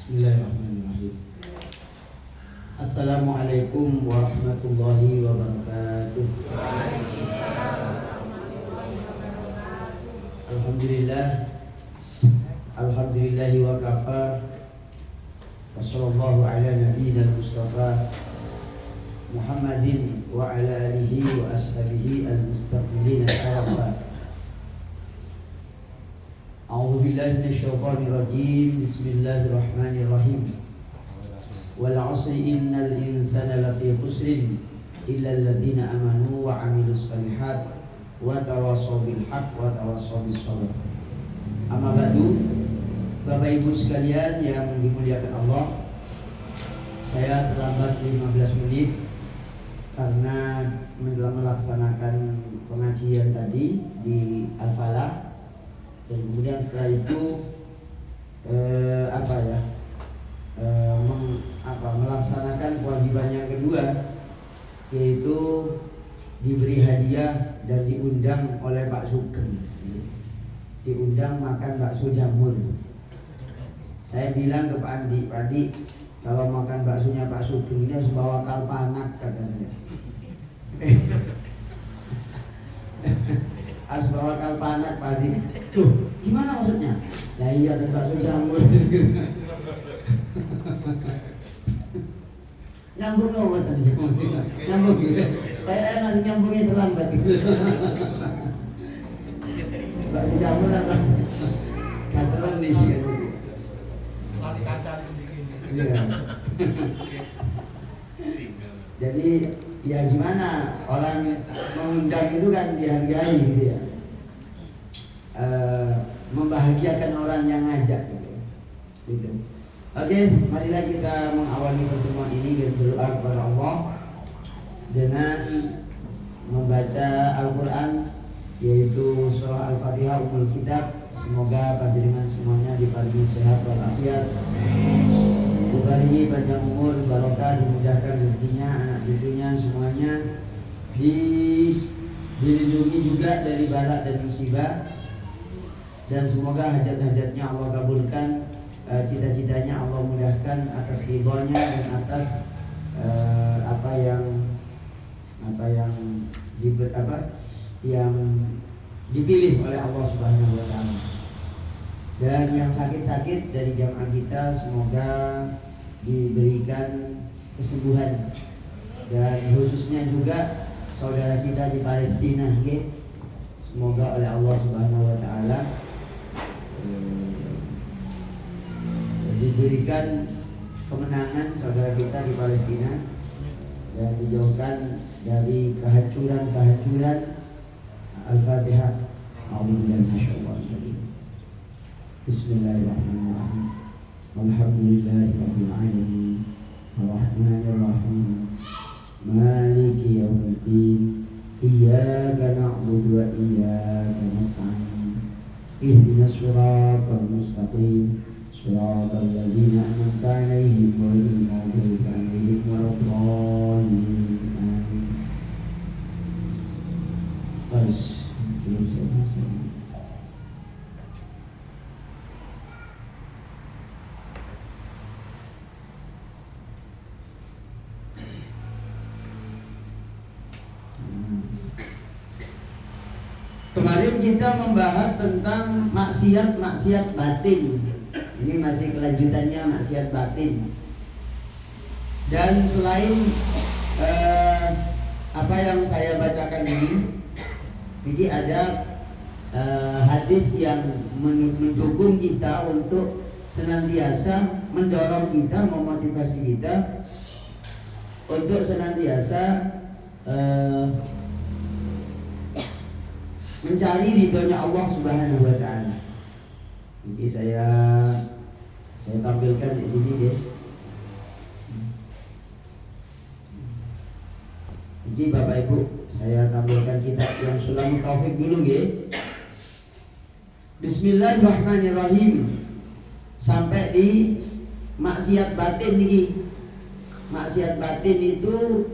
Bismillahirrahmanirrahim. Assalamualaikum warahmatullahi wabarakatuh. Alhamdulillah. Alhamdulillahi wa kafa. Wa sallallahu ala nabiyyina al-mustafa Muhammadin wa ala alihi wa ashabihi al-mustaqbilina al-awwal. A'udzu billahi minasyaitonir rajim. Bismillahirrahmanirrahim. Wal 'asri innal insana lafi khusrin illa alladziina amanu wa 'amilus shalihat wa tawassaw bil haqq wa tawassaw bis sabr. Amma ba'du, Bapak Ibu sekalian yang dimuliakan Allah, saya terlambat 15 menit karena melaksanakan pengajian tadi di Al-Falah. Dan kemudian setelah itu melaksanakan kewajiban yang kedua, yaitu diberi hadiah dan diundang oleh Pak Sugeng, diundang makan bakso jamur. Saya bilang ke Pak Andi, kalau makan baksonya Pak Sugeng ini harus bawa kalpanak, kata saya. Harus bawa kalpanak, Pak Adi. Loh, gimana maksudnya? Ya iya, kan bakso jamur. Nyambung loh tadi. Nyambung gitu. Saya masih nyambungnya terlambat gitu. Bakso jamur apa? Gateran nih kan. Saling kaca sedikit. Iya. Jadi ya gimana, orang mengundang itu kan dihargai gitu ya, membahagiakan orang yang ngajak gitu. Oke, marilah kita mengawali pertemuan ini dan berdoa kepada Allah dengan membaca Al-Quran, yaitu surah Al-Fatihah Ummul Kitab. Semoga panjenengan semuanya diparingi sehat walafiat, diparingi panjang umur, barokah, dimudahkan rezekinya, anak cucunya semuanya dilindungi juga dari bala dan musibah, dan semoga hajat-hajatnya Allah kabulkan, cita-citanya Allah mudahkan atas ridhonya dan atas yang dipilih oleh Allah Subhanahu wa taala. Dan yang sakit-sakit dari jamaah kita semoga diberikan kesembuhan, dan khususnya juga saudara kita di Palestina, semoga oleh Allah Subhanahu wa taala diberikan kemenangan saudara kita di Palestina dan dijauhkan dari kehancuran. Al-Fatihah. A'udzubillahi minasyaitonir rajim. Bismillahirrahmanirrahim. Alhamdulillahirabbil alamin. Arrahmanirrahim. Maliki yaumiddin. Iyyaka na'budu wa iyyaka nasta'in. Ihdinas siratal mustaqim. Siratal ladzina an'amta 'alaihim ghairil maghdubi 'alaihim waladdallin. Amin. Belum saya bahas. Kemarin kita membahas tentang maksiat batin. Ini masih kelanjutannya maksiat batin. Dan selain apa yang saya bacakan ini ada hadis yang mendukung kita untuk senantiasa mendorong kita, memotivasi kita untuk senantiasa mencari ridhonya Allah Subhanahu wa taala. Jadi saya tampilkan di sini deh. Jadi Bapak Ibu, saya tampilkan kitab yang Sulamut Taufik dulu ya. Bismillahirrahmanirrahim. Sampai di maksiat batin nih. Maksiat batin itu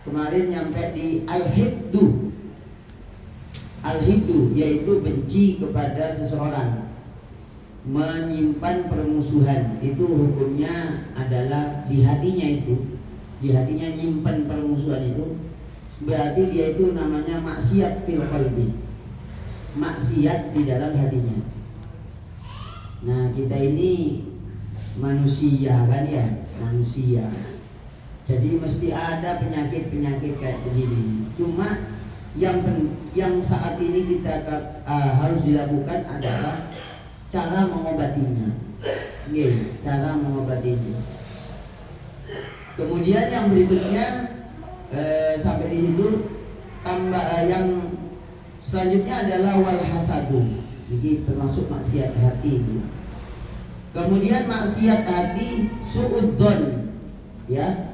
kemarin nyampe di al-hiddu. Al-hiddu yaitu benci kepada seseorang. menyimpan permusuhan, itu hukumnya adalah di hatinya nyimpan permusuhan itu berarti dia itu namanya maksiat fil qalbi, maksiat di dalam hatinya. Nah kita ini manusia kan ya, manusia. Jadi mesti ada penyakit-penyakit kayak begini. Cuma yang saat ini kita harus dilakukan adalah cara mengobatinya. Cara mengobatinya. Kemudian yang berikutnya sampai di situ tambah yang selanjutnya adalah wal hasadu. Jadi termasuk maksiat hati itu. Kemudian maksiat hati suudzon, ya.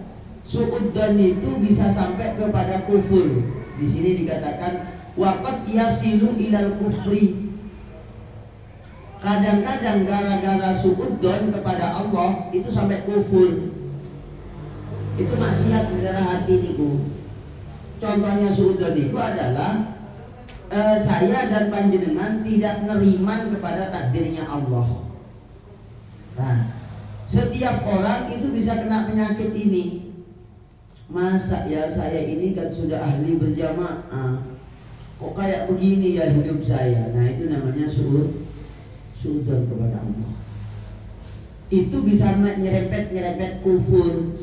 Suudzon itu bisa sampai kepada kufur. Di sini dikatakan waqad yasilu ilal kufri. Kadang-kadang gara-gara suudzon kepada Allah itu sampai kufur. Itu maksiat secara hati niku. Contohnya suudzon itu adalah saya dan panjenengan tidak neriman kepada takdirnya Allah. Nah, setiap orang itu bisa kena penyakit ini. Masa ya saya ini kan sudah ahli berjamaah, kok kayak begini ya hidup saya. Nah itu namanya suudzon kepada Allah. Itu bisa nyerempet kufur,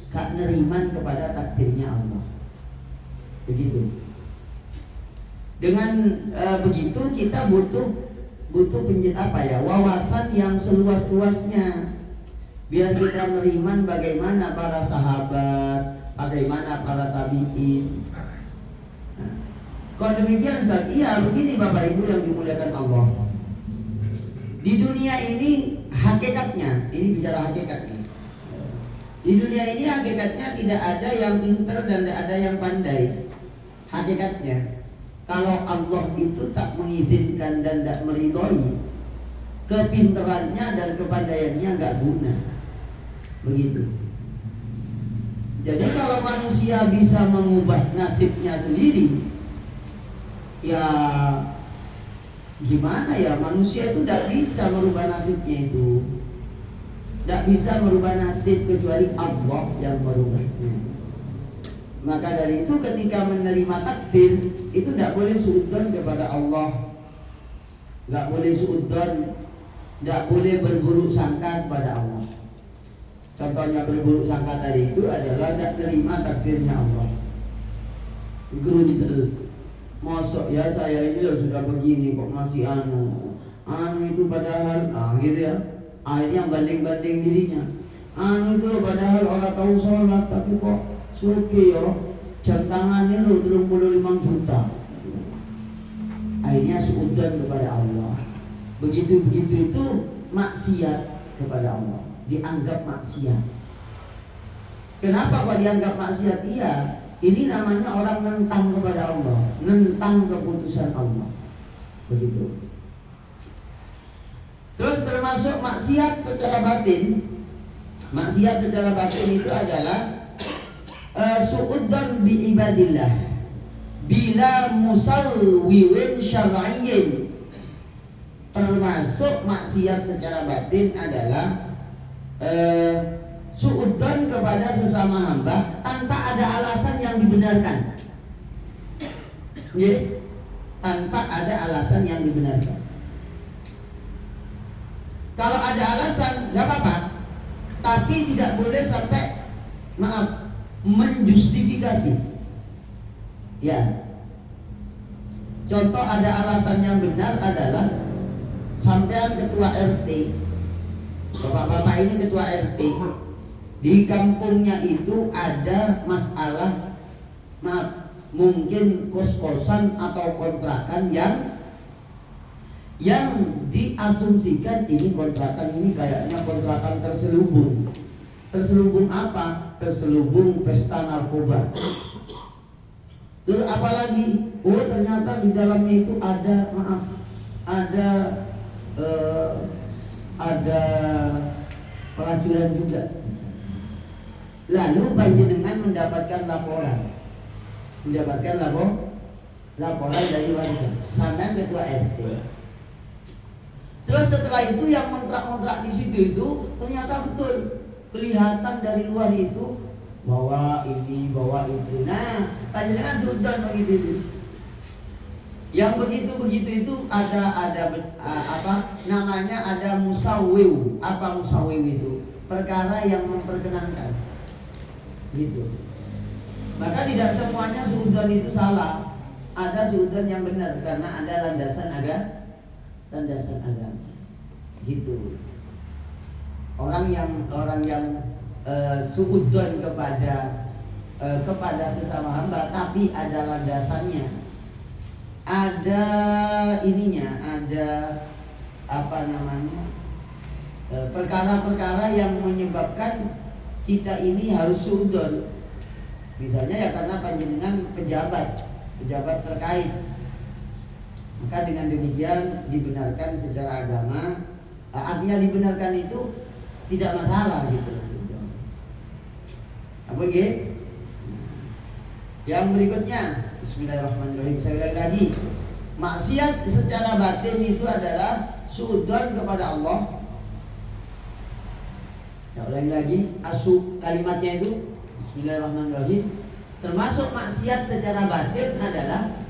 gak neriman kepada takdirnya Allah. Begitu. Dengan begitu kita butuh wawasan yang seluas-luasnya, biar kita neriman bagaimana para sahabat, bagaimana para tabi'in. Nah, kalau demikian Ustaz, iya begini Bapak Ibu yang dimuliakan Allah. Di dunia ini hakikatnya, ini bicara hakikatnya. Di dunia ini hakikatnya tidak ada yang pintar dan tidak ada yang pandai. Hakikatnya, kalau Allah itu tak mengizinkan dan tidak meridhoi, kepintarannya dan kepandaiannya nggak guna. Begitu. Jadi kalau manusia bisa mengubah nasibnya sendiri, ya gimana ya, manusia itu tidak bisa merubah nasibnya itu. Tidak bisa merubah nasib kecuali Allah yang merubahnya. Maka dari itu ketika menerima takdir itu tidak boleh suudzon kepada Allah, tidak boleh suudzon, tidak boleh berburuk sangka kepada Allah. Contohnya berburuk sangka tadi itu adalah tidak terima takdirnya Allah. Gerundel, mosok ya saya ini loh sudah begini kok masih anu itu padahal gitu ya. Akhirnya banding-banding dirinya. Anu itu loh padahal orang tahu sholat tapi kok suki yo jam tangannya lo 35 juta. Akhirnya suudzon kepada Allah. Begitu itu maksiat kepada Allah, dianggap maksiat. Kenapa kok dianggap maksiat? Iya, ini namanya orang nentang kepada Allah, nentang keputusan Allah. Begitu. Terus termasuk maksiat secara batin. Maksiat secara batin itu adalah suudzon bi ibadillah bila musawwiwin syar'iyyin. Termasuk maksiat secara batin adalah suudzon kepada sesama hamba tanpa ada alasan yang dibenarkan. Ya, tanpa ada alasan yang dibenarkan. Kalau ada alasan nggak apa-apa, tapi tidak boleh sampai menjustifikasi. Ya. Contoh ada alasan yang benar adalah sampean ketua RT, bapak-bapak ini ketua RT, di kampungnya itu ada masalah, mungkin kos-kosan atau kontrakan yang diasumsikan ini kontrakan ini kayaknya kontrakan terselubung. Terselubung apa? Terselubung pesta narkoba. Terus apalagi? Oh ternyata di dalamnya itu ada pelacuran juga. Lalu panjenengan mendapatkan laporan dari warga. Sampai ketua RT. Terus setelah itu yang kontrak-kontrak di situ itu ternyata betul kelihatan dari luar itu bawa ini bawa itu. Nah, panjenengan sudah begitu. Yang begitu itu ada apa namanya, ada musawwiw. Apa musawwiw itu? Perkara yang memperkenankan. Gitu. Maka tidak semuanya suudon itu salah. Ada suudon yang benar karena ada landasan agama. Gitu. Orang yang suudon kepada sesama hamba tapi ada landasannya. Ada ininya, ada apa namanya, perkara-perkara yang menyebabkan kita ini harus suudon. Misalnya ya karena panjenengan pejabat terkait, maka dengan demikian dibenarkan secara agama. Artinya dibenarkan itu tidak masalah gitu. Apa gitu? Yang berikutnya, bismillahirrahmanirrahim. Saya ulangi lagi. Maksiat secara batin itu adalah suudon kepada Allah. Saya ulangi lagi. Kalimatnya itu bismillahirrahmanirrahim. Termasuk maksiat secara batin adalah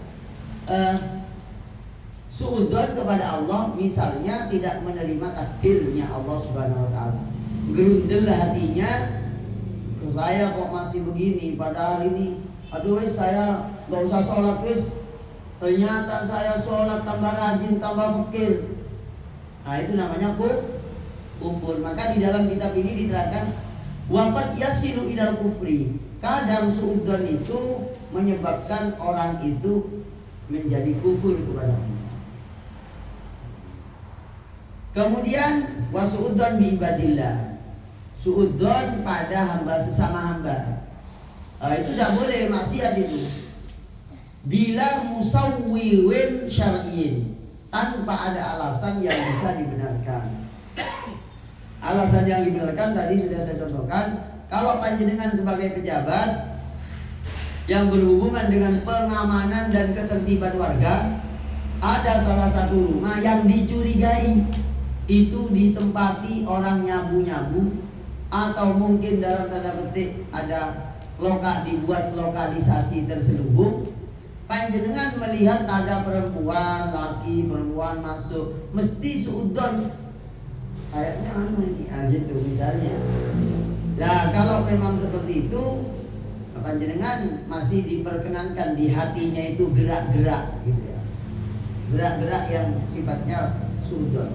suudon kepada Allah. Misalnya tidak menerima takdirnya Allah Subhanahu wa taala. Gerundel hatinya, saya kok masih begini, padahal ini aduh saya gak usah sholat wis. Ternyata saya sholat tambah rajin, tambah fakir. Nah itu namanya kufur. Maka di dalam kitab ini diterangkan waqad yasilu ilal kufri. Kadang suudon itu menyebabkan orang itu menjadi kufur kepada Allah. Kemudian wasuudon bi ibadillah. Suudon pada hamba sesama hamba. Itu tidak boleh maksiat itu. Bila musawwiwin syar'iyyin, tanpa ada alasan yang bisa dibenarkan. Alasan yang dibenarkan tadi sudah saya contohkan. Kalau panjenengan sebagai pejabat yang berhubungan dengan pengamanan dan ketertiban warga, ada salah satu rumah yang dicurigai itu ditempati orang nyabu-nyabu, atau mungkin dalam tanda petik ada dibuat lokalisasi terselubung. Panjenengan melihat ada perempuan masuk, mesti suudon. Kayaknya ini gitu misalnya. Nah kalau memang seperti itu, panjenengan masih diperkenankan di hatinya itu gerak-gerak gitu ya. Gerak-gerak yang sifatnya suudon.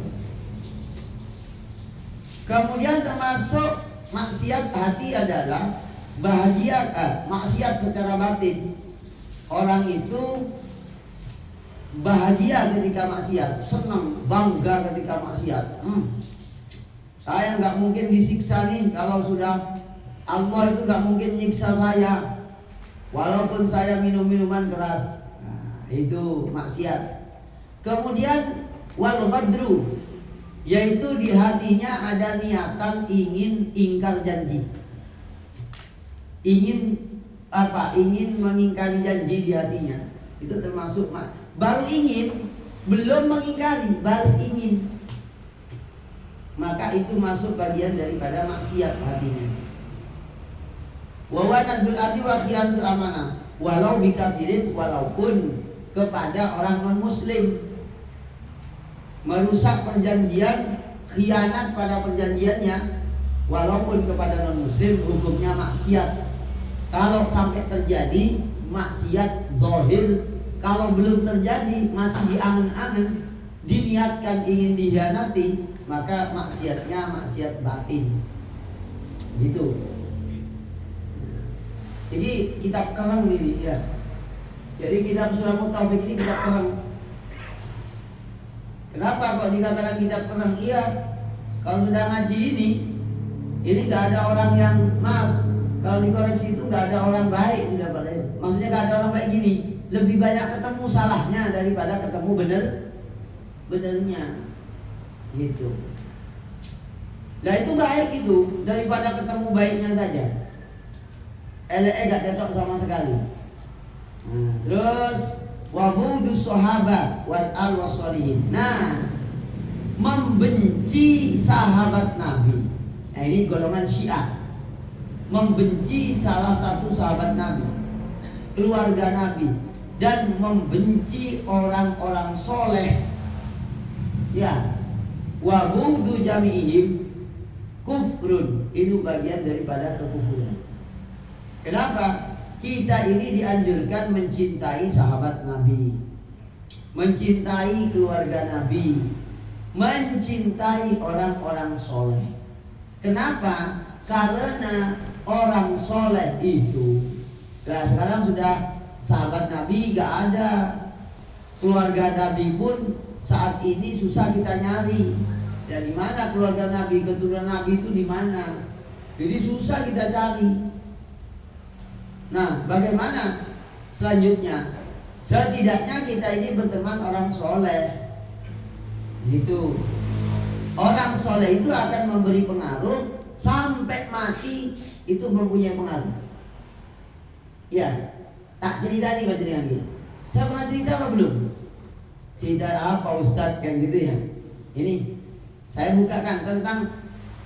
Kemudian termasuk maksiat hati adalah maksiat secara batin. Orang itu bahagia ketika maksiat, senang, bangga ketika maksiat. Saya nggak mungkin disiksa nih kalau sudah Allah itu nggak mungkin nyiksa saya, walaupun saya minum minuman keras. Nah, itu maksiat. Kemudian wal ghadru, yaitu di hatinya ada niatan ingin ingkar janji. Ingin mengingkari janji di hatinya. Itu termasuk baru ingin, belum mengingkari, baru ingin. Maka itu masuk bagian daripada maksiat hatinya. Wa wanadul adi wa khiyanul amanah, walau bikafirin, walaupun kepada orang non muslim. Merusak perjanjian, khianat pada perjanjiannya, walaupun kepada non muslim, hukumnya maksiat. Kalau sampai terjadi maksiat zahir, kalau belum terjadi masih diangen-angen, diniatkan ingin dikhianati, maka maksiatnya maksiat batin. Gitu. Jadi kitab kerang ini ya. Jadi kitab Sulamut Taufik ini kitab kerang. Kenapa kok dikatakan kitab kerang? Iya, kalau sudah ngaji ini gak ada orang yang, maaf, kalau dikoreksi itu gak ada orang baik sudah pada itu. Maksudnya gak ada orang baik gini. Lebih banyak ketemu salahnya daripada ketemu benernya. Gitu. Nah itu baik itu daripada ketemu baiknya saja. Gak cocok sama sekali. Terus wabudus sahabat wal al wasolihin. Nah membenci sahabat Nabi. Nah, ini golongan Syiah. Membenci salah satu sahabat Nabi, keluarga Nabi, dan membenci orang-orang soleh. Ya, wa bughdu jami'ihim kufrun. Itu bagian daripada kekufuran. Kenapa? Kita ini dianjurkan mencintai sahabat Nabi, mencintai keluarga Nabi, mencintai orang-orang soleh. Kenapa? Karena orang soleh itu, nah sekarang sudah sahabat Nabi gak ada, keluarga Nabi pun saat ini susah kita nyari. Ya di mana keluarga Nabi, keturunan Nabi itu di mana? Jadi susah kita cari. Nah, bagaimana selanjutnya? Setidaknya kita ini berteman orang soleh, gitu. Orang soleh itu akan memberi pengaruh sampai mati, itu mempunyai pengaruh. Ya, tak cerita nih panjenengan gitu. Saya pernah cerita apa belum? Cerita apa Ustadz kan gitu ya. Ini saya bukakan tentang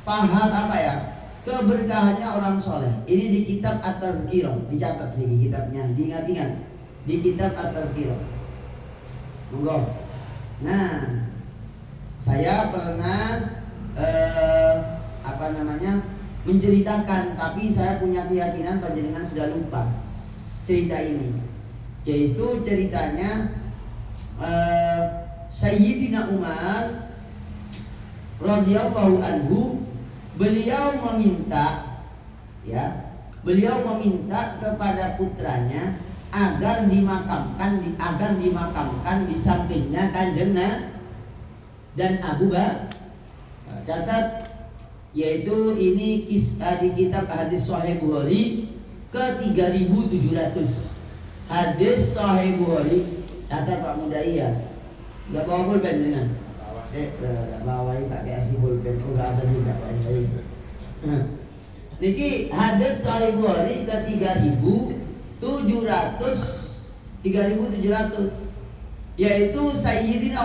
pahal apa ya, keberkahannya orang soleh. Ini di kitab At-Tazkirah, dicatat nih kitabnya, diingat-ingat di kitab At-Tazkirah. Monggo. Nah, saya pernah menceritakan, tapi saya punya keyakinan panjenengan sudah lupa cerita ini. Yaitu ceritanya Sayyidina Umar radhiyallahu anhu, beliau meminta kepada putranya agar dimakamkan di sampingnya Kanjeng dan Abu Bakar. Catat, yaitu ini kisah di kitab hadis Sahih Bukhari ke 3700. Hadis Sahih Bukhari, catat Pak Mudai ya. Enggak bawa pulpen dengan. Saya bawa tak kasih pulpen, enggak ada juga Pak Mudai. Niki hadis Sahih Bukhari ke 3700, yaitu Sayyidina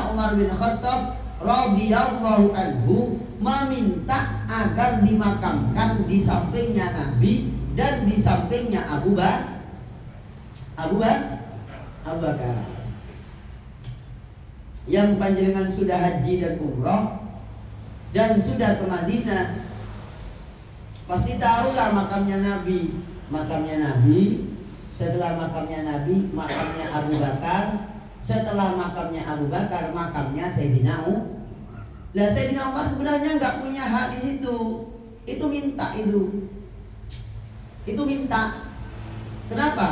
Umar bin Khattab radhiyallahu anhu meminta agar dimakamkan di sampingnya Nabi dan di sampingnya Abu Bakar. Yang panjenengan sudah haji dan umrah dan sudah ke Madinah, pasti tahulah makamnya Nabi. Setelah makamnya Nabi, makamnya Abu Bakar. Setelah makamnya Abu Bakar, makamnya Sayyidina Umar. Lah Sayyidina Umar sebenarnya nggak punya hak di situ. Itu minta. Kenapa?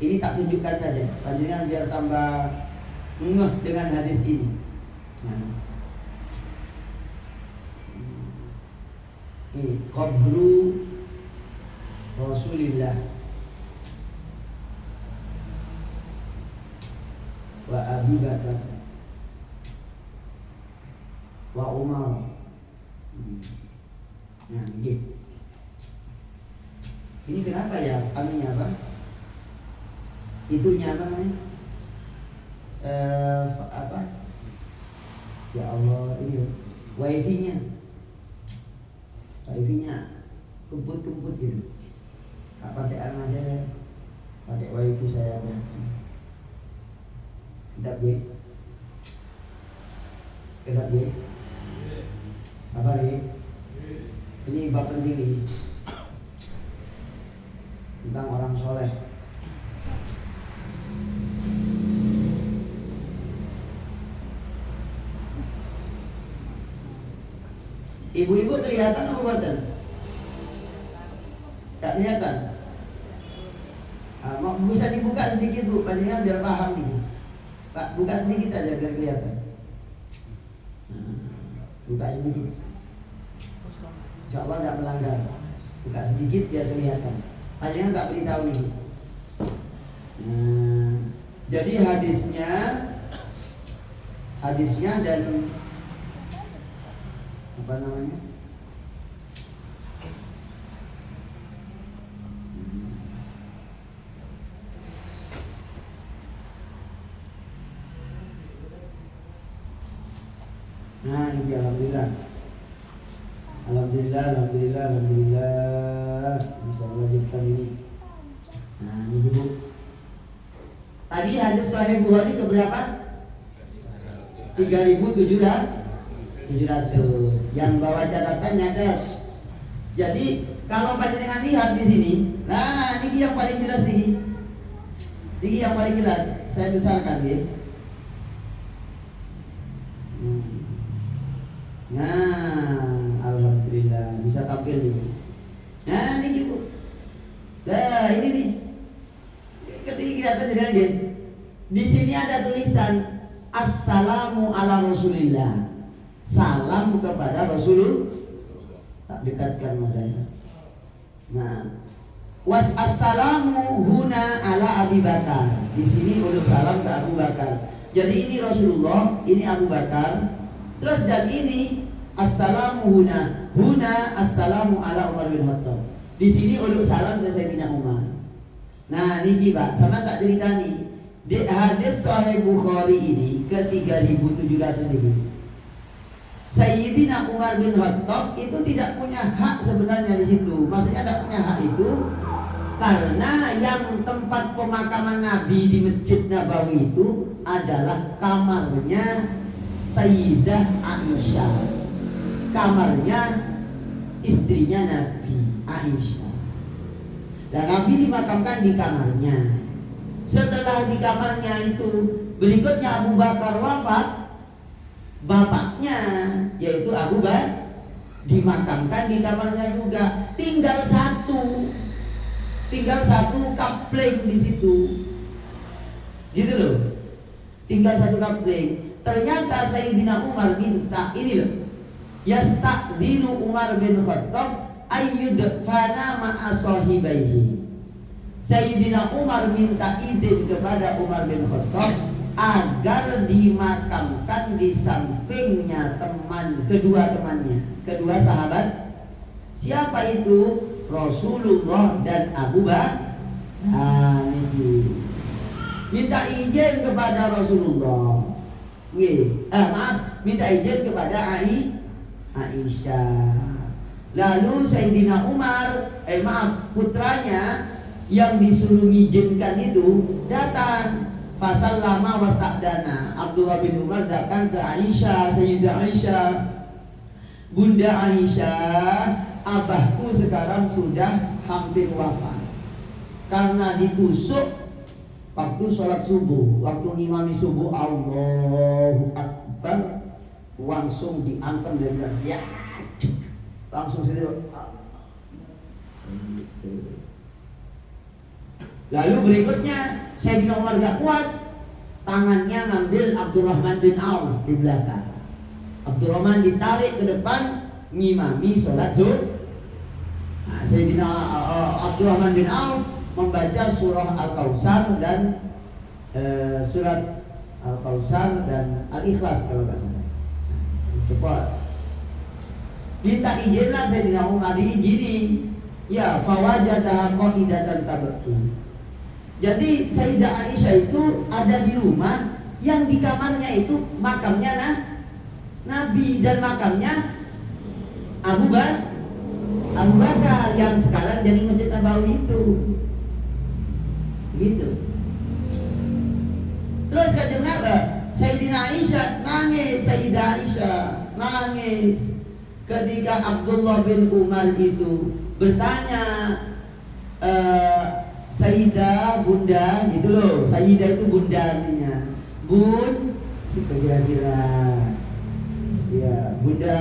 Ini tak tunjukkan saja. Panjenengan biar tambah ngeh dengan hadis ini. Nah. Ini qabru Rasulillah wa Abi Bakar wa Umar. Nah, gitu. Ini kenapa ya? Anunya apa? Itunya apa namanya? Apa? Ya Allah, ini wifi-nya kemput gitu. Tak pakai aja, pakai wifi saya aja. Kedap ya. Sabar ya. Ini bab penting nih tentang orang soleh. Ibu-ibu kelihatan apa buatan? Tak kelihatan. Bisa dibuka sedikit Bu, panjenengan biar paham nih. Pak, buka sedikit aja biar kelihatan. Buka sedikit. Insya Allah tidak melanggar. Buka sedikit biar kelihatan. Panjenengan tak beritahu nih. Jadi hadisnya dan apa namanya? Nah, ini alhamdulillah. Alhamdulillah bisa melanjutkan ini. Nah, ini Bu. Tadi hadis Sahih Bukhari keberapa? 3.700. Yang bawa catatan nyatet. Jadi kalau panjenengan lihat di sini, nah ini yang paling jelas nih. Ini yang paling jelas. Saya besarkan ya. Nah, alhamdulillah bisa tampil nih. Nah, ini Bu. Nah, ini nih. Ketika kelihatan jadi aja. Di sini ada tulisan Assalamu ala Rasulillah. Salam kepada Rasulullah. Tak dekatkan sama saya. Nah, was assalamu huna ala Abi Bakar. Di sini ulul salam ke Abu Bakar. Jadi ini Rasulullah, ini Abu Bakar. Terus dan ini assalamu huna assalamu ala Umar bin Khattab. Di sini ulul salam ke Sayyidina Umar. Nah, ini Pak, sama tak cerita nih. Di hadis Sahih Bukhari ini ke 3.700 ini. Sayyidina Umar bin Khattab itu tidak punya hak sebenarnya di situ. Maksudnya tidak punya hak itu karena yang tempat pemakaman Nabi di Masjid Nabawi itu adalah kamarnya Sayyidah Aisyah. Kamarnya istrinya Nabi Aisyah. Dan Nabi dimakamkan di kamarnya. Setelah di kamarnya itu berikutnya Abu Bakar wafat. Bapaknya yaitu Abu Bakar dimakamkan di kamarnya juga. Tinggal satu kapling di situ. Gitu loh. Tinggal satu kapling. Ternyata Sayyidina Umar minta ini loh. Yasta'dzinu Umar bin Khattab ayyudfana ma'a sahibaihi. Sayyidina Umar minta izin kepada Umar bin Khattab agar dimakamkan di sampingnya kedua temannya, kedua sahabat. Siapa itu? Rasulullah dan Abu Bakar. Minta izin kepada Rasulullah. Minta izin kepada Aisyah. Lalu Sayyidina Umar, putranya yang disuruh mengizinkan itu datang. Fasallama wasta'dana. Abdullah bin Umar datang ke Aisyah, Sayyidah Aisyah. Bunda Aisyah, abahku sekarang sudah hampir wafat karena ditusuk waktu sholat subuh. Waktu ngimami subuh, Allahu Akbar, langsung diantem dan bilang ya, langsung saja. Lalu berikutnya Sayyidina Umar gak kuat, tangannya ngambil Abdurrahman bin Auf di belakang. Abdurrahman ditarik ke depan ngimami sholat zuhur. Nah, Sayyidina Abdurrahman bin Auf membaca surah Al-Kautsar dan surat Al-Kautsar dan Al-Ikhlas kalau nggak salah. Cepat. Minta izinlah Sayyidina Umar, diizini. Ya, fawajadaha qa'idatan tabki. Jadi Sayyidah Aisyah itu ada di rumah, yang di kamarnya itu makamnya Nabi dan makamnya Abu Bakar yang sekarang jadi Masjid Nabawi itu. Gitu. Terus kanjeng Nabi, Sayyidina Aisyah nangis, Sayyidah Aisyah nangis ketika Abdullah bin Umar itu bertanya, Sayyidah, bunda, gitu loh. Sayyidah itu bunda artinya. Bun, itu kira-kira. Ya, bunda,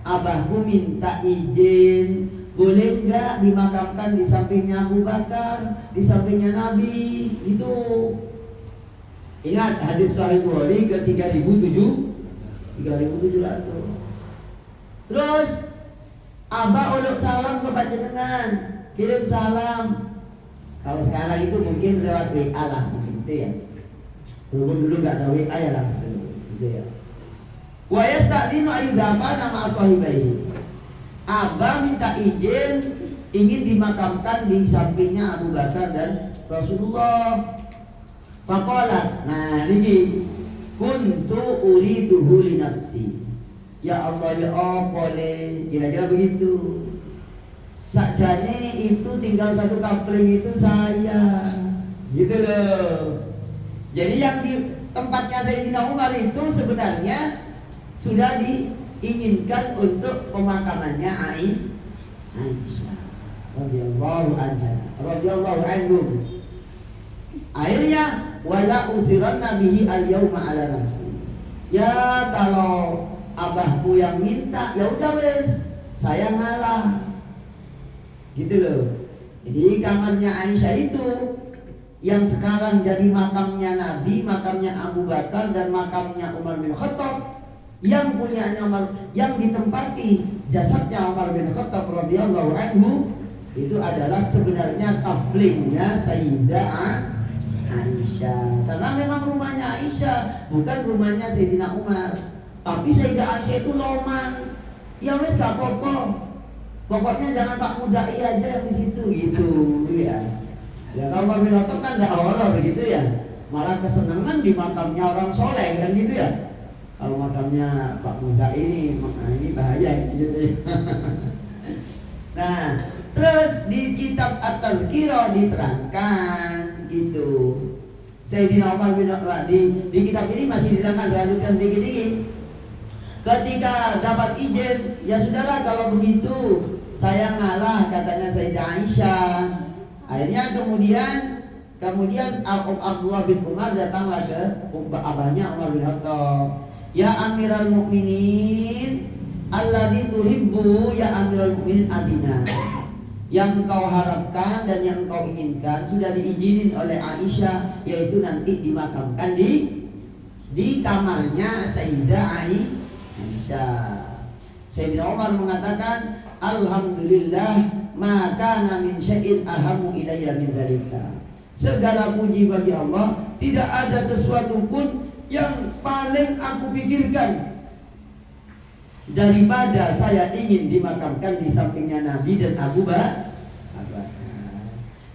abahku minta izin, boleh nggak dimakamkan di sampingnya Abu Bakar, di sampingnya Nabi, itu. Ingat hadis Sahih Bukhari ke 3.700. Terus Abah uluk salam ke panjenengan, kirim salam. Kalau sekarang itu mungkin lewat WA lah, gitu ya. Dulu nggak ada WA ya langsung, gitu ya. Wa yasta'dinu ayyudafa nama sahibai. Abah minta izin ingin dimakamkan di sampingnya Abu Bakar dan Rasulullah. Faqala, nah ini kuntu uriduhu li nafsi. Ya Allah ya Allah boleh, kira-kira begitu. Sakjane itu tinggal satu kapling itu saya, gitu loh. Jadi yang di tempatnya Sayyidina Umar itu sebenarnya sudah diinginkan untuk pemakamannya Aisyah radhiyallahu anha, radhiyallahu anhu. Akhirnya wala usiranna bihi al-yauma ala nafsi. Ya kalau abahku yang minta, ya udah wes, saya ngalah. Gitu loh. Jadi kamarnya Aisyah itu yang sekarang jadi makamnya Nabi, makamnya Abu Bakar dan makamnya Umar bin Khattab, yang punyanya Umar, yang ditempati jasadnya Umar bin Khattab radhiyallahu anhu, itu adalah sebenarnya kaflingnya Sayyidah Aisyah. Karena memang rumahnya Aisyah, bukan rumahnya Sayyidina Umar. Tapi Sayyidah Aisyah itu loman. Ya wes gak apa-apa. Pokoknya jangan Pak Mudai aja yang di situ gitu ya. Ya kalau Umar bin Khattab kan enggak horor begitu ya. Malah kesenangan di makamnya orang soleh kan gitu ya. Kalau makamnya Pak Mudai ini bahaya gitu ya. Nah, terus di kitab At-Tazkirah diterangkan gitu. Sayyidina Umar bin Khattab di kitab ini masih diterangkan selanjutnya sedikit-sedikit. Ketika dapat izin, ya sudahlah kalau begitu saya ngalah, katanya Sayyidah Aisyah. Akhirnya kemudian Abdullah bin Umar datanglah ke abahnya Umar bin Khattab. Ya Amirul Mukminin, alladzi tuhibbu ya Amirul Mukminin adina. Yang engkau harapkan dan yang engkau inginkan sudah diizinin oleh Aisyah, yaitu nanti dimakamkan di kamarnya Sayyidah Aisyah. Sayyidina Umar mengatakan, alhamdulillah maka min syai'in ahamu ilayya min dzalika. Segala puji bagi Allah, tidak ada sesuatu pun yang paling aku pikirkan daripada saya ingin dimakamkan di sampingnya Nabi dan Abu Bakar.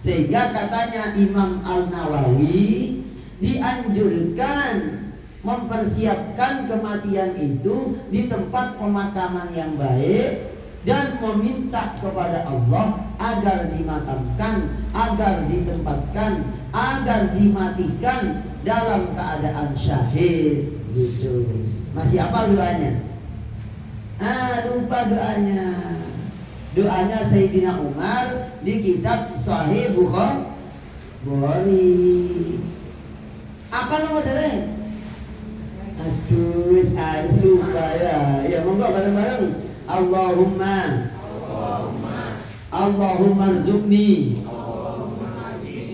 Sehingga katanya Imam Al-Nawawi dianjurkan mempersiapkan kematian itu di tempat pemakaman yang baik dan meminta kepada Allah agar dimakamkan, agar ditempatkan, agar dimatikan dalam keadaan syahid gitu. Masih apa doanya? Lupa doanya. Doanya Sayyidina Umar di kitab Sahih Bukhari. Apa namanya? Aduh, harus lupa ya. Ya monggo bareng-bareng. Allahumma rzuqni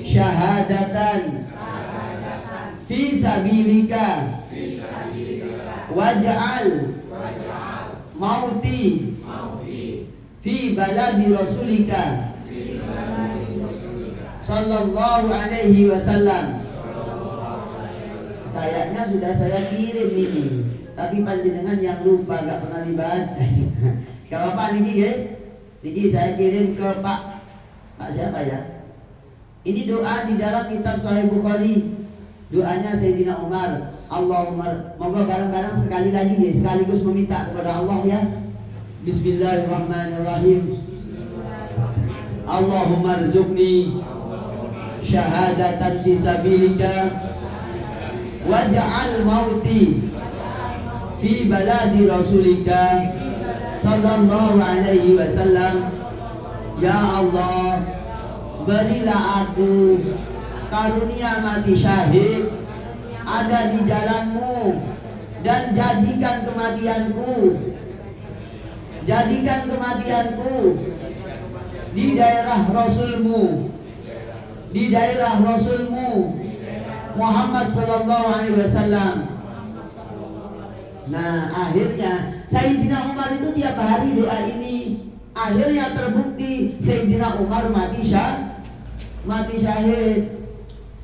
syahadatan fi sabilika waj'al mauti fi baladi rasulika sallallahu alaihi wasallam. Kayaknya sudah saya kirim ini, tapi panjenengan yang lupa gak pernah dibaca. Gak apa-apa niki saya kirim ke Pak siapa ya? Ini doa di dalam kitab Sahih Bukhari. Doanya Sayyidina Umar. Allahumma, moga bareng-bareng sekali lagi ya, sekaligus meminta kepada Allah ya. Bismillahirrahmanirrahim. Allahumma rzuqni syahadatan fi sabilika waj'al mauti fi baladi rasulika sallallahu alaihi wasallam. Ya Allah, berilah aku karunia mati syahid ada di jalanmu, dan jadikan kematianku di daerah Rasulmu, Muhammad sallallahu alaihi wasallam. Nah, akhirnya Sayyidina Umar itu tiap hari doa ini. Akhirnya terbukti Sayyidina Umar mati syahid.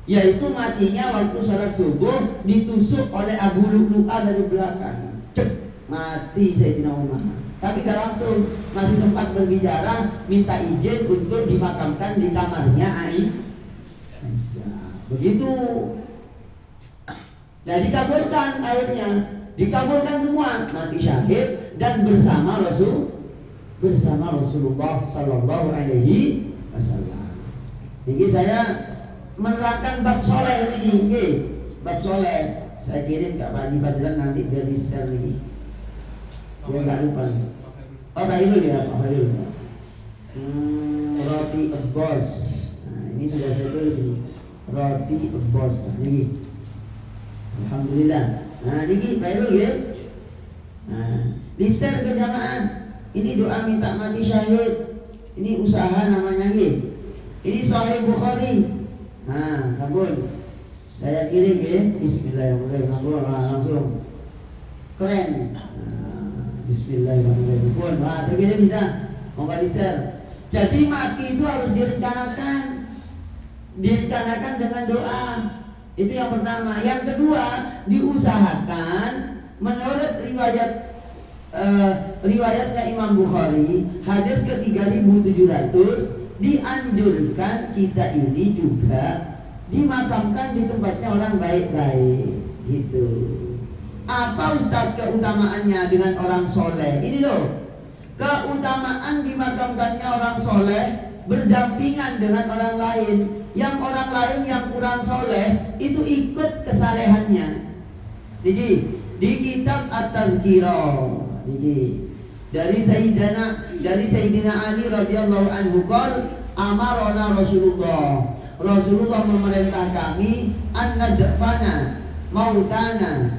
Yaitu matinya waktu sholat subuh ditusuk oleh Abu Lu'lu'ah dari belakang. Cek, mati Sayyidina Umar. Tapi gak langsung, masih sempat berbicara, minta izin untuk dimakamkan di kamarnya Aisyah. Begitu. Nah, dikabulkan akhirnya. dikabulkan semua, mati syahid dan bersama Rasulullah sallallahu alaihi wasallam. Jadi saya menerangkan bab soleh ini, bab soleh. Saya kirim ke Pak Haji Fadlan nanti biar di share ini. Biar nggak lupa. Oh Pak Hilul ya, Pak Hilul. Roti Abbas. Nah, ini sudah saya tulis ini. Roti Abbas. Nah, ini. Alhamdulillah. Nah, ini Pak Hilul ya. Nah, di share ke jamaah. Ini doa minta mati syahid. Ini usaha namanya ini. Ini Sahih Bukhari. Nah, kabul. Saya kirim ya. Bismillahirrahmanirrahim. Langsung. Keren. Nah, Bismillahirrahmanirrahim. Wah, terkirim kita. Mau di share. Jadi mati itu harus direncanakan. Direncanakan dengan doa. Itu yang pertama. Yang kedua, diusahakan menurut riwayatnya Imam Bukhari, hadis ke-3700, dianjurkan kita ini juga dimakamkan di tempatnya orang baik-baik gitu. Apa Ustaz keutamaannya dengan orang soleh? Ini loh, keutamaan dimakamkannya orang soleh berdampingan dengan orang lain. Yang orang lain yang kurang soleh itu ikut kesalehannya. Jadi di kitab At-Tazkirah, dari Sayyidina Ali radhiyallahu anhu qol amarona Rasulullah memerintah kami an nadfana mautana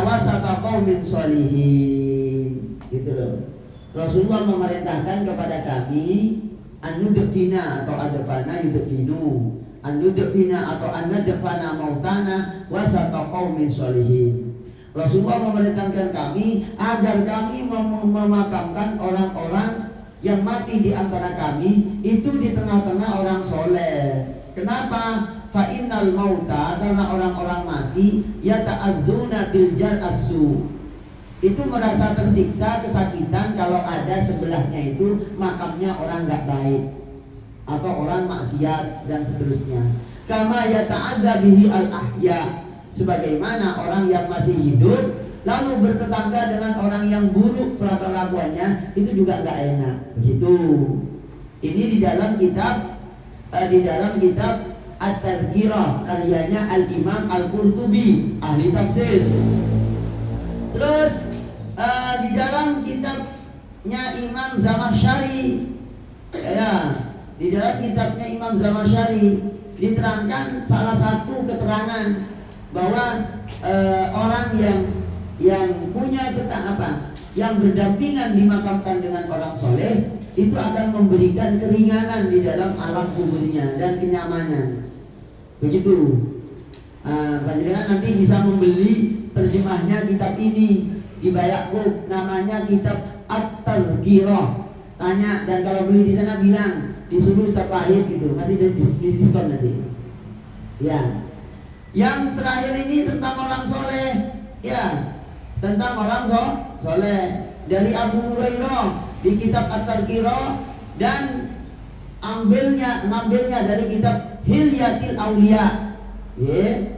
wasata qaumin sholihin. Gitu loh. Rasulullah memerintahkan kepada kami an nudfina atau adfana yudfinu, an nudfina atau an nadfana mautana wasata qaumin sholihin. Rasulullah memerintahkan kami agar kami memakamkan orang-orang yang mati di antara kami itu di tengah-tengah orang soleh. Kenapa? Fa innal mauta, karena orang-orang mati yata'adzuna bil jar'assu, itu merasa tersiksa, kesakitan kalau ada sebelahnya itu makamnya orang gak baik atau orang maksiat dan seterusnya. Kama yata'adza bihi al ahya, sebagaimana orang yang masih hidup lalu bertetangga dengan orang yang buruk perlakuannya, itu juga nggak enak. Begitu. Ini di dalam kitab At-Tazkirah karyanya Al-Imam Al-Qurtubi, ahli tafsir. Terus di dalam kitabnya Imam Zamakhsyari, ya, di dalam kitabnya Imam Zamakhsyari diterangkan salah satu keterangan bahwa orang yang punya yang berdampingan dimakamkan dengan orang soleh itu akan memberikan keringanan di dalam alam kuburnya dan kenyamanan. Begitu. Panjenengan nanti bisa membeli terjemahnya kitab ini di Bayakub, namanya kitab At-Tazkirah. Tanya, dan kalau beli di sana bilang disuruh Ustaz Wahid gitu, masih diskon nanti. Ya. Yang terakhir ini tentang orang soleh, ya, tentang orang soleh dari Abu Hurairah di kitab At-Tazkirah, dan ngambilnya dari kitab Hilyatil Auliya. Ya,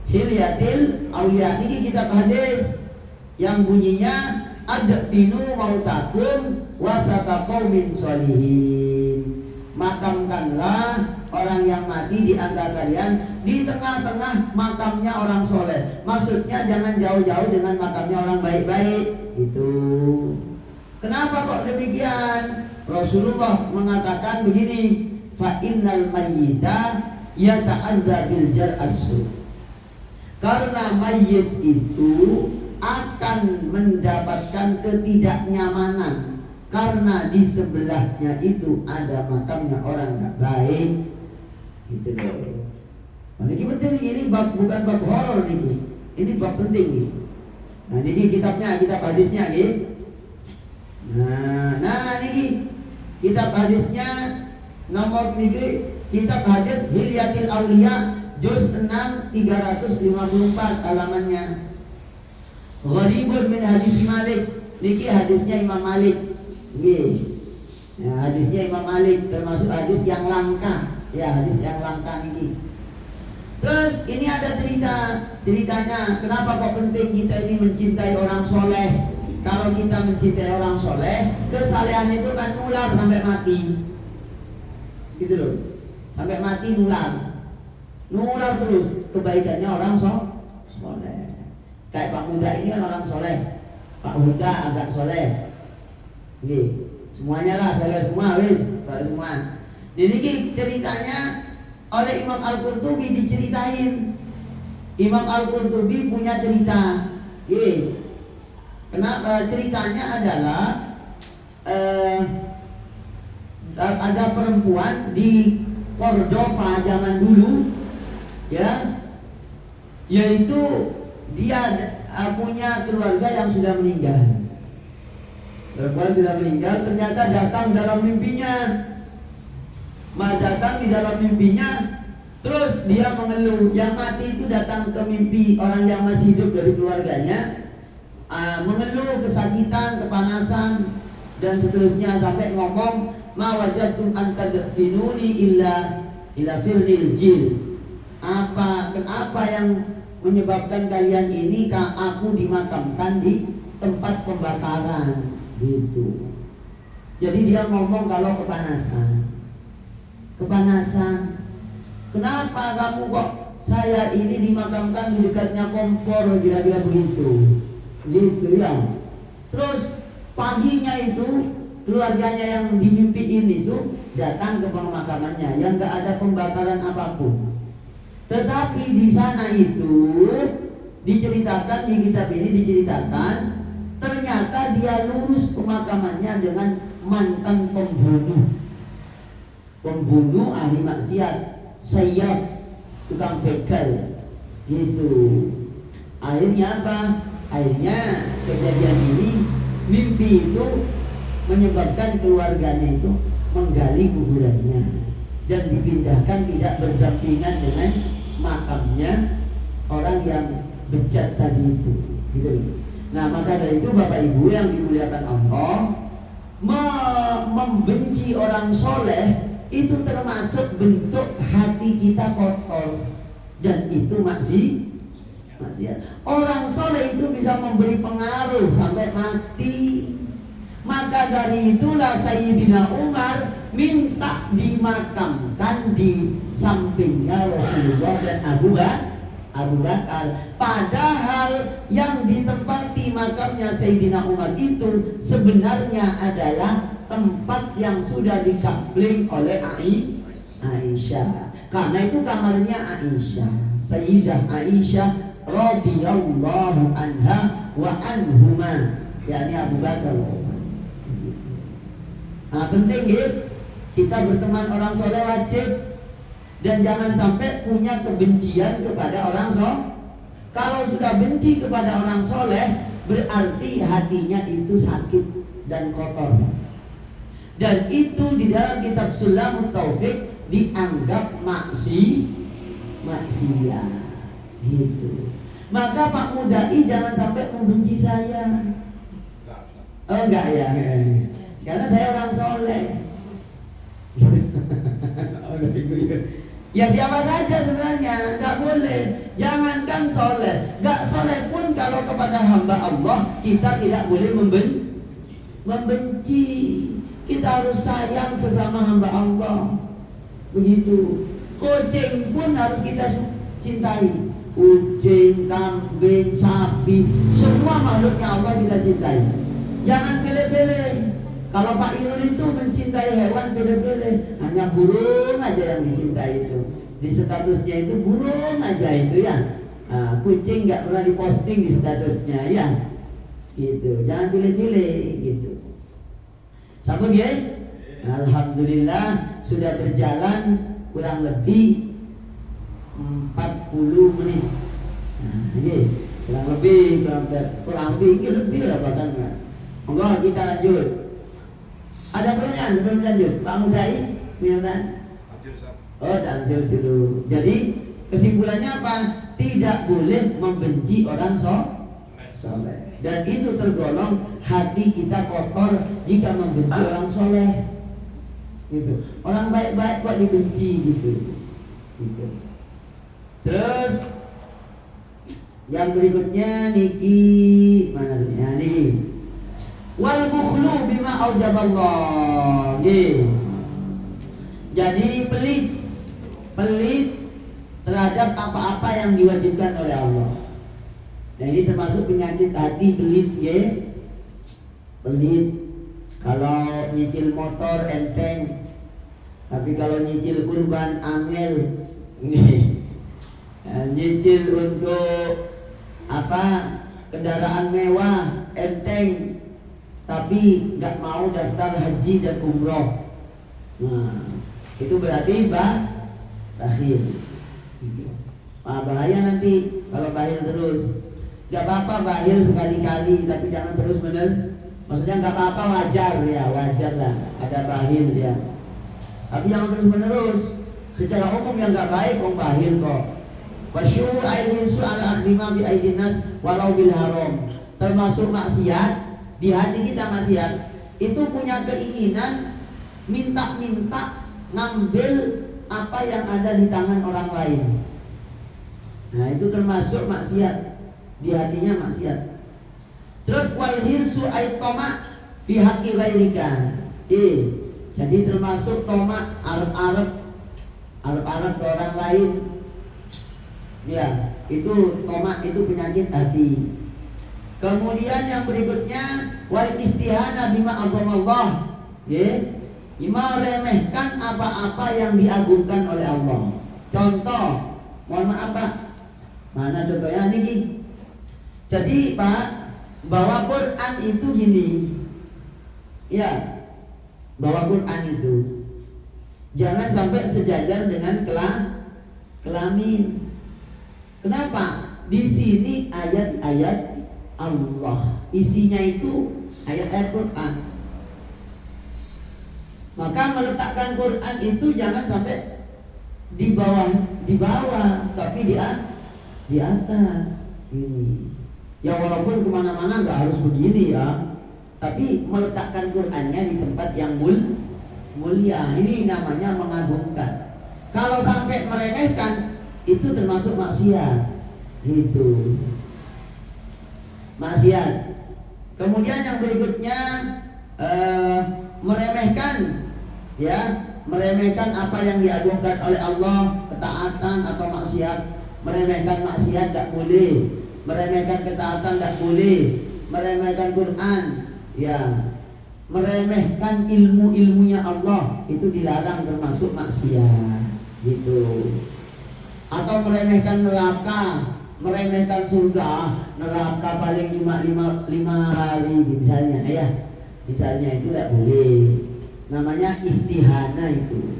Hilyatil Auliya ini kitab hadis yang bunyinya adfinu mautakum wasata qaumin sholihin. Makamkanlah orang yang mati di antara kalian di tengah-tengah makamnya orang soleh. Maksudnya jangan jauh-jauh dengan makamnya orang baik-baik. Gitu. Kenapa kok demikian? Rasulullah mengatakan begini, fa innal mayyita yata'adza bil jar'assu. Karena mayit itu akan mendapatkan ketidaknyamanan karena di sebelahnya itu ada makamnya orang gak baik. Gitu loh. Nah, ini penting, ini bukan bab horor ini. Ini bab penting nih. Nah, ini kitabnya, kitab hadisnya gitu. Nah ini kitab hadisnya nomor ini, kitab hadis Hilyatil Auliya juz 6 354 halamannya. Gharibun min hadis Malik. Niki hadisnya Imam Malik. Nggih. Ya, hadisnya Imam Malik termasuk hadis yang langka. Ya, hadis yang langka niki. Terus ini ada ceritanya kenapa kok penting kita ini mencintai orang soleh. Kalau kita mencintai orang soleh, kesalehan itu kan nular sampai mati, gitu loh, sampai mati nular terus kebaikannya orang soleh. Kayak Pak Huda ini kan orang soleh, Pak Huda agak soleh, semuanya lah soleh semua, soleh semua. Jadi ceritanya oleh Imam Al-Qurtubi diceritain. Imam Al-Qurtubi punya cerita. Kenapa ceritanya adalah ada perempuan di Cordova zaman dulu, ya, yaitu dia punya keluarga yang sudah meninggal. Perempuan sudah meninggal, ternyata datang dalam mimpinya. Datang di dalam mimpinya, terus dia mengeluh. Yang mati itu datang ke mimpi orang yang masih hidup dari keluarganya, mengeluh kesakitan, kepanasan, dan seterusnya sampai ngomong, ma wajadtum an tadfinuni illa firnil jil. Apa yang menyebabkan kalian ini aku dimakamkan di tempat pembakaran, gitu. Jadi dia ngomong kalau kepanasan. Kenapa kamu kok saya ini dimakamkan di dekatnya kompor, kira-kira begitu, gitu ya. Terus paginya itu keluarganya yang dimimpiin itu datang ke pemakamannya yang gak ada pembakaran apapun. Tetapi di sana itu diceritakan, di kitab ini diceritakan, ternyata dia lurus pemakamannya dengan mantan pembunuh ahli maksiat, sayyaf, tukang begal, gitu. Akhirnya apa? Akhirnya kejadian ini, mimpi itu menyebabkan keluarganya itu menggali kuburannya dan dipindahkan tidak berdampingan dengan makamnya orang yang bejat tadi itu, gitu. Nah, maka dari itu Bapak Ibu yang dimuliakan Allah, membenci orang soleh itu termasuk bentuk hati kita kotor, dan itu maksiat. Orang soleh itu bisa memberi pengaruh sampai mati. Maka dari itulah Sayyidina Umar minta dimakamkan di sampingnya Rasulullah dan Abu Bakar. Padahal yang ditempati makamnya Sayyidina Umar itu sebenarnya adalah tempat yang sudah dikafling oleh Aisyah. Karena itu kamarnya Aisyah, Sayyidah Aisyah radhiyallahu anha wa anhuma, yakni Abu Bakar. Nah, penting gitu, kita berteman orang soleh wajib, dan jangan sampai punya kebencian kepada orang soleh. Kalau sudah benci kepada orang soleh, berarti hatinya itu sakit dan kotor. Dan itu di dalam kitab Sulamut Taufik dianggap maksiat, gitu. Maka Pak Mudai jangan sampai membenci saya. Oh enggak ya, karena saya orang soleh. Ya siapa saja sebenarnya, enggak boleh. Jangankan soleh, enggak soleh pun kalau kepada hamba Allah kita tidak boleh membenci. Kita harus sayang sesama hamba Allah, begitu. Kucing pun harus kita cintai. Kucing, kambing, sapi, semua makhluknya Allah kita cintai. Jangan pilih-pilih. Kalau Pak Irul itu mencintai hewan pilih-pilih. Hanya burung aja yang dicintai itu. Di statusnya itu burung aja itu ya. Kucing nggak pernah diposting di statusnya ya. Gitu. Jangan pilih-pilih gitu. Sambung ya. Alhamdulillah sudah berjalan kurang lebih 40 menit. Kurang lebih ini lebih lah bahkan. Monggo kita lanjut. Ada pertanyaan sebelum lanjut? Pak Mudai, Miltan? Oh, lanjut dulu. Jadi kesimpulannya apa? Tidak boleh membenci orang soleh. Dan itu tergolong hati kita kotor jika membenci orang soleh. Gitu. Orang baik-baik kok dibenci gitu. Terus yang berikutnya niki mana tuh? Ya, niki. Wal bukhlu bima aujaballah. Jadi pelit terhadap apa-apa yang diwajibkan oleh Allah. Nah, ini termasuk penyakit hati pelit, pelit. Kalau nyicil motor enteng, tapi kalau nyicil kurban angel. Nyicil untuk kendaraan mewah enteng, tapi nggak mau daftar haji dan umroh. Nah, itu berarti bakhil. Nah, bahaya nanti kalau bakhil terus. Gak apa-apa bakhil sekali-kali, tapi jangan terus menerus. Maksudnya gak apa-apa, wajar lah ada bakhil ya. Tapi jangan terus menerus. Secara umum yang gak baik bakhil kok. Wasyu'u aidin su'ala akhdima bi aidin nas walau bil haram. Termasuk maksiat, di hati kita maksiat itu punya keinginan minta-minta ngambil apa yang ada di tangan orang lain. Nah, itu termasuk maksiat, di hatinya maksiat. Terus wal hirsu ay tama fi haqqi ghairika. Jadi termasuk toma, arep-arep ke orang lain. Ya, itu toma, itu penyakit hati. Kemudian yang berikutnya wal istihana bima aghamallah. Meremehkan apa-apa yang diagungkan oleh Allah. Contoh, mohon maaf Pak, mana contohnya ini? Jadi Pak, bawa Quran itu gini, ya, bawa Quran itu jangan sampai sejajar dengan kelamin. Kenapa? Di sini ayat-ayat Allah, isinya itu ayat-ayat Quran. Maka meletakkan Quran itu jangan sampai di bawah, tapi di atas ini. Ya walaupun kemana-mana nggak harus begini ya, tapi meletakkan Qurannya di tempat yang mulia. Ini namanya mengagungkan. Kalau sampai meremehkan, itu termasuk maksiat. Gitu. Maksiat. Kemudian yang berikutnya meremehkan apa yang diagungkan oleh Allah, ketaatan atau maksiat. Meremehkan maksiat tidak boleh, meremehkan ketaatan tidak boleh, meremehkan Quran, ya, meremehkan ilmunya Allah itu dilarang, termasuk maksiat, gitu. Atau meremehkan neraka, meremehkan surga, neraka paling cuma 5 hari misalnya, ya, misalnya itu tidak boleh. Namanya istihana itu.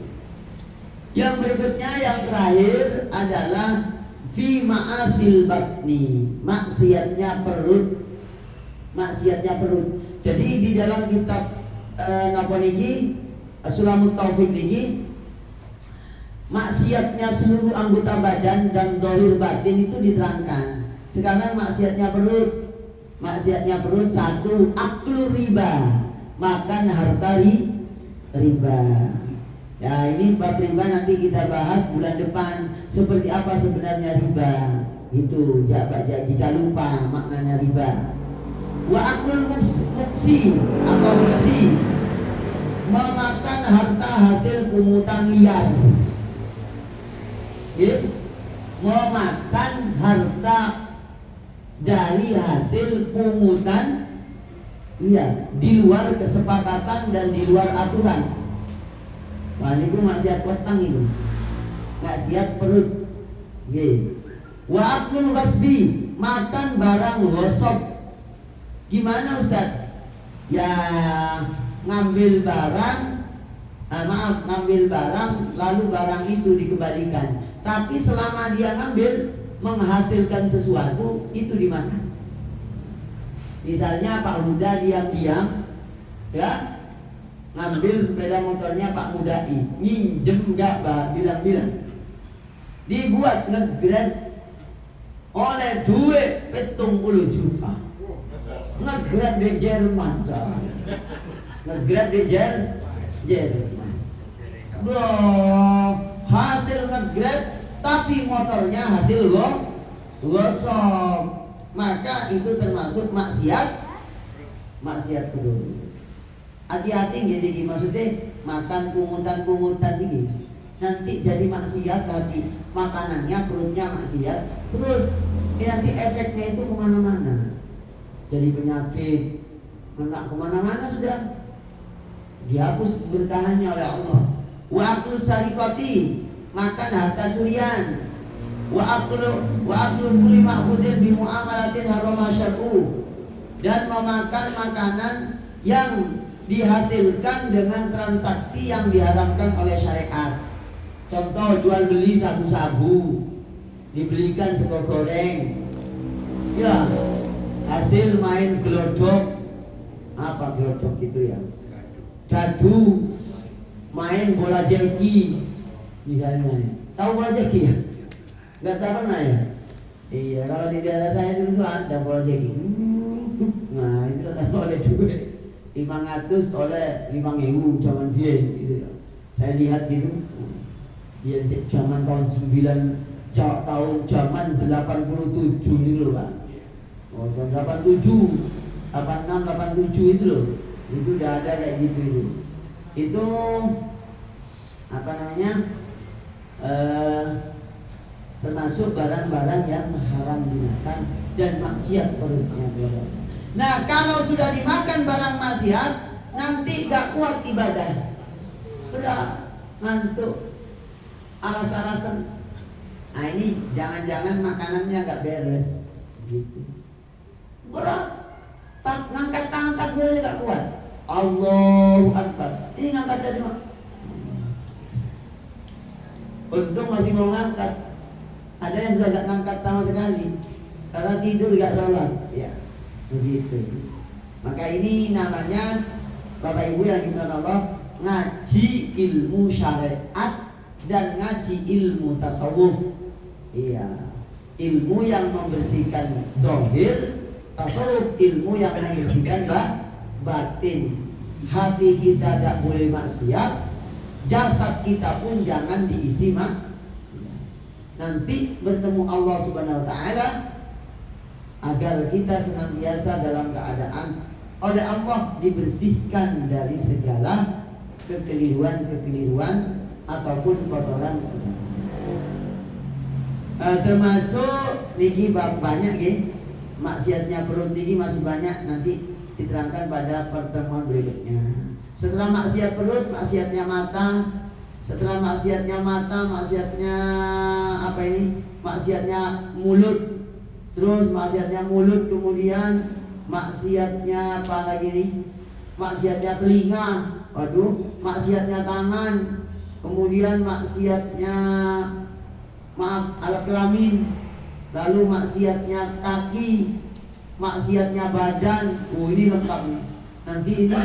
Yang berikutnya, yang terakhir adalah fi ma'asil batni, maksiatnya perut. Jadi di dalam kitab napa niki Sulamut Taufik niki, maksiatnya seluruh anggota badan dan dohir batin itu diterangkan. Sekarang maksiatnya perut. Maksiatnya perut, 1, aklu riba, makan harta riba. Ya, ini bab riba nanti kita bahas bulan depan. Seperti apa sebenarnya riba? Itu jika lupa maknanya riba. Wa aklul muksi atau miksi, memakan harta hasil pungutan liar. Memakan harta dari hasil pungutan liar di luar kesepakatan dan di luar aturan. Wah, ini maksiat petang itu, maksiat perut. Wa aklul ghasbi, makan barang ghasab. Gimana Ustaz? Ya, ngambil barang lalu barang itu dikembalikan. Tapi selama dia ngambil menghasilkan sesuatu, itu dimakan. Misalnya Pak Huda diam-diam, ya, ngambil sepeda motornya Pak Mudai, minjem enggak Pak, bilang-bilang, dibuat ngegrab oleh duit 70 juta, ngegrab di Jerman, ngegrab di Jerman. Bro, hasil ngegrab tapi motornya hasil gosok, maka itu termasuk maksiat perut. Hati-hati gini, maksudnya makan pungutan ini nanti jadi maksiat, hati makanannya perutnya maksiat, terus nanti efeknya itu kemana-mana, jadi penyakit, kemana-mana sudah dihapus berkahannya oleh Allah. Wa aklu sarikoti, makan harta curian. Wa aklu kulli ma'budin bi muamalatin harama syar'u, dan memakan makanan yang dihasilkan dengan transaksi yang diharamkan oleh syariat. Contoh jual beli sabu-sabu, dibelikan sego goreng, ya hasil main gelodok, apa gelodok itu ya, dadu, main bola jeki misalnya. Tahu bola jeki ya? Nggak tahu pernah ya? Iya, kalau di daerah saya dulu tuh ada bola jeki. Nah itu kalau oleh duit 500 oleh 5.000 zaman dia gitu. Saya lihat gitu, dia zaman tahun 9 tahun zaman 87 ini loh Pak. Oh tahun 87, 86, 87 itu loh. Itu udah ada kayak gitu itu. Itu apa namanya? Termasuk barang-barang yang haram dimakan dan maksiat perutnya. Nah kalau sudah dimakan barang maksiat, nanti gak kuat ibadah, berat, ngantuk, aras-arasan. Nah ini jangan-jangan makanannya gak beres gitu, berat, ngangkat tangan takbirnya gak kuat, Allahu Akbar, ini ngangkat dari mana? Untung masih mau ngangkat. Ada yang sudah gak ngangkat sama sekali karena tidur gak sholat, ya begitu. Maka ini namanya Bapak Ibu yang dimuliakan Allah, ngaji ilmu syariat dan ngaji ilmu tasawuf. Iya, ilmu yang membersihkan zahir, tasawuf ilmu yang membersihkan batin. Hati kita tidak boleh maksiat, jasad kita pun jangan diisi maksiat. Nanti bertemu Allah Subhanahu wa taala, agar kita senantiasa dalam keadaan oleh Allah dibersihkan dari segala kekeliruan ataupun kotoran-kotoran. Termasuk niki banyak ya, maksiatnya perut niki masih banyak, nanti diterangkan pada pertemuan berikutnya. Setelah maksiat perut, maksiatnya mata. Setelah maksiatnya mata, maksiatnya apa ini? Maksiatnya mulut. Terus maksiatnya mulut, kemudian maksiatnya apa lagi nih? Maksiatnya telinga. Waduh, maksiatnya tangan. Kemudian maksiatnya alat kelamin. Lalu maksiatnya kaki, maksiatnya badan. Oh ini lengkap nih. Nanti ini.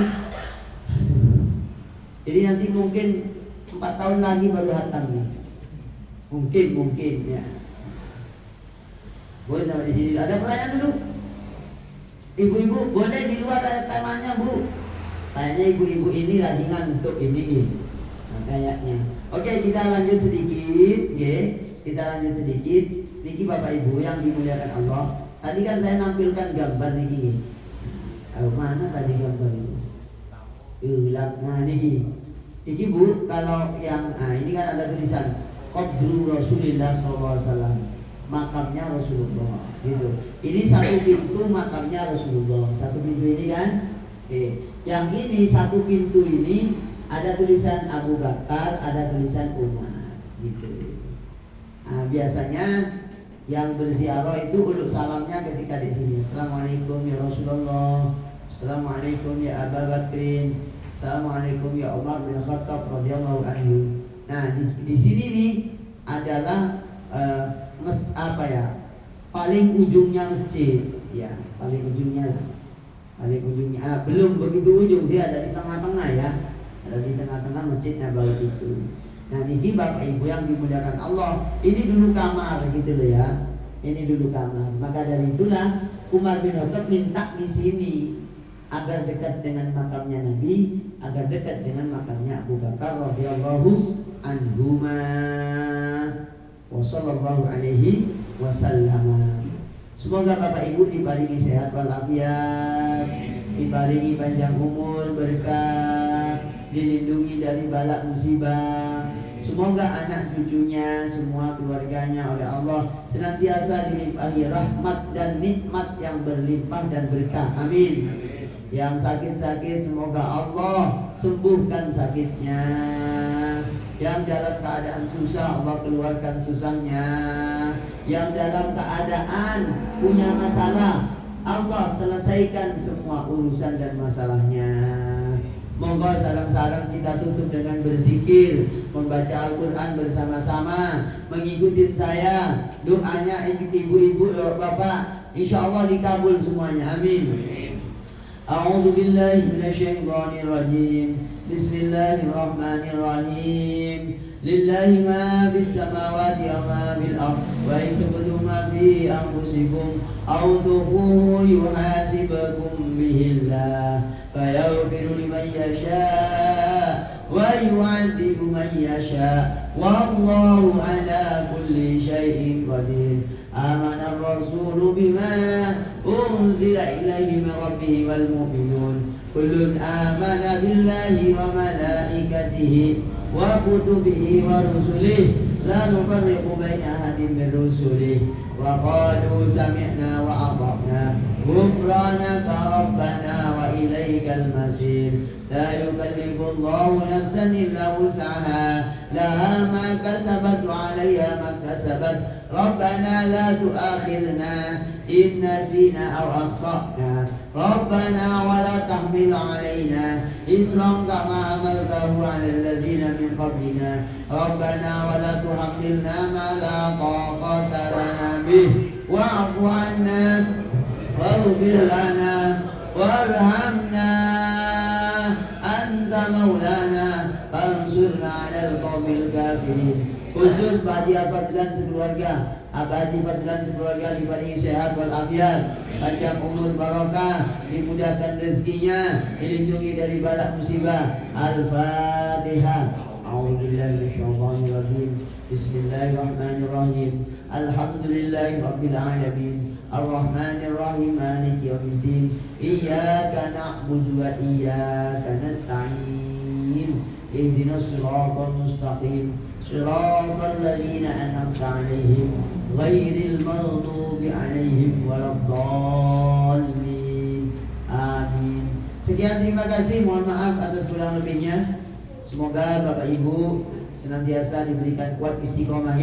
Jadi nanti mungkin 4 tahun lagi baru hatam nih. Mungkin ya. Boleh sampai di sini. Ada pertanyaan dulu? Ibu-ibu boleh di luar ada temanya Bu. Kayaknya ibu-ibu ini lagi ngantuk ini nih. Nah, kayaknya. Oke, kita lanjut sedikit, ya. Kita lanjut sedikit. Niki Bapak Ibu yang dimuliakan Allah. Tadi kan saya nampilkan gambar niki. Mana tadi gambar itu? Nah niki. Iki Bu, kalau yang ini kan ada tulisan Qabru Rasulillah SAW, makamnya Rasulullah gitu. Ini satu pintu makamnya Rasulullah. Satu pintu ini kan yang ini satu pintu ini ada tulisan Abu Bakar, ada tulisan Umar gitu. Nah, biasanya yang berziarah itu uluk salamnya ketika di sini. Assalamualaikum ya Rasulullah, Assalamualaikum ya Abu Bakrin, Assalamualaikum ya Umar bin Khattab radhiyallahu anhu. Nah di sini nih adalah paling ujungnya masjid, ya paling ujungnya lah, paling ujungnya. Belum begitu ujung sih, ada di tengah-tengah ya, ada di tengah-tengah Masjid Nabawi itu. Nah ini Bapak Ibu yang dimuliakan Allah, ini dulu kamar gitu loh ya, ini dulu kamar. Maka dari itulah Umar bin Khattab minta di sini agar dekat dengan makamnya Nabi, agar dekat dengan makamnya Abu Bakar radhiyallahu anhuma. wa sallallahu alaihi wasallam. Semoga Bapak Ibu diparingi sehat walafiat, diparingi panjang umur, berkah, dilindungi dari bala musibah. Semoga anak cucunya, semua keluarganya oleh Allah senantiasa dilimpahi rahmat dan nikmat yang berlimpah dan berkah. Amin. Yang sakit-sakit semoga Allah sembuhkan sakitnya. Yang dalam keadaan susah Allah keluarkan susahnya. Yang dalam keadaan punya masalah Allah selesaikan semua urusan dan masalahnya. Monggo sarang-sarang kita tutup dengan berzikir, membaca Al-Quran bersama-sama, mengikuti saya. Doanya ibu-ibu, bapak, insya Allah dikabul semuanya. Amin. A'udzu billahi minasyaitonir rajim. Bismillahirrahmanirrahim. Lillahi ma fis samawati wa ma fil ardh wa in tubdu ma fi anfusikum aw tukhfuhu yuhasibukum bihi Allah fayaghfiru liman yasha wa yu'adzibu man yasha wallahu ala kulli syai'in qadir. Amana ar-rasulu bima unzila ilaihi min rabbih wal mu'minun kullun amana billahi wa malaikatihi wa kutubihi wa rusulihi la nufarriqu baina ahadin min rusulihi wa qalu sami'na wa ata'na ghufranaka rabbana wa ilaikal masir. La yukallifu Allahu nafsan illa wus'aha laha ma kasabat wa 'alayha ma kasabat. Rabbana la tu'akhidna in nasina aw akhtana. Rabbana wa la tahmil 'alaina isran kama hamaltahu 'ala alladhina min qablina. Rabbana wa la tuhammilna ma la taqata lana bih wa'fu 'anna waghfir lana warhamna anta maulana fansurna 'alal qaumil kafirin. Khusus Pak Haji Fadlan sekeluarga, Abah Haji Fadlan sekeluarga diparingi sehat walafiat, panjang umur barokah, dimudahkan rezekinya, dilindungi dari bala musibah. Al-Fatihah. A'udzubillahi minasyaitonir rajim. Bismillahirrahmanirrahim. Alhamdulillahi rabbil alamin. Ar-Rahmanir Rahim. Maliki yaumiddin. Iyyaka na'budu wa iyyaka nasta'in. Ihdinas siratal mustaqim. Shiratal ladzina an'amta 'alaihim ghairil maghdubi 'alaihim waladdallin. Amin. Sekian, terima kasih. Mohon maaf atas kurang lebihnya. Semoga Bapak Ibu senantiasa diberikan kuat istiqomah.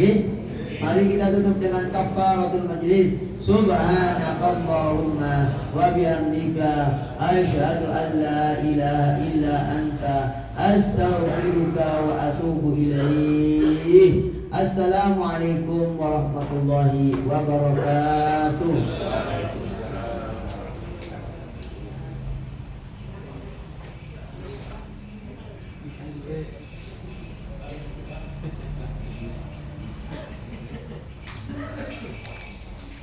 Mari kita tutup dengan kafaratul majlis. Subhanakallahumma wa bihamdika asyhadu an la ilaha illa anta astaghfiruka wa atubu ilaih. Assalamualaikum warahmatullahi wabarakatuh.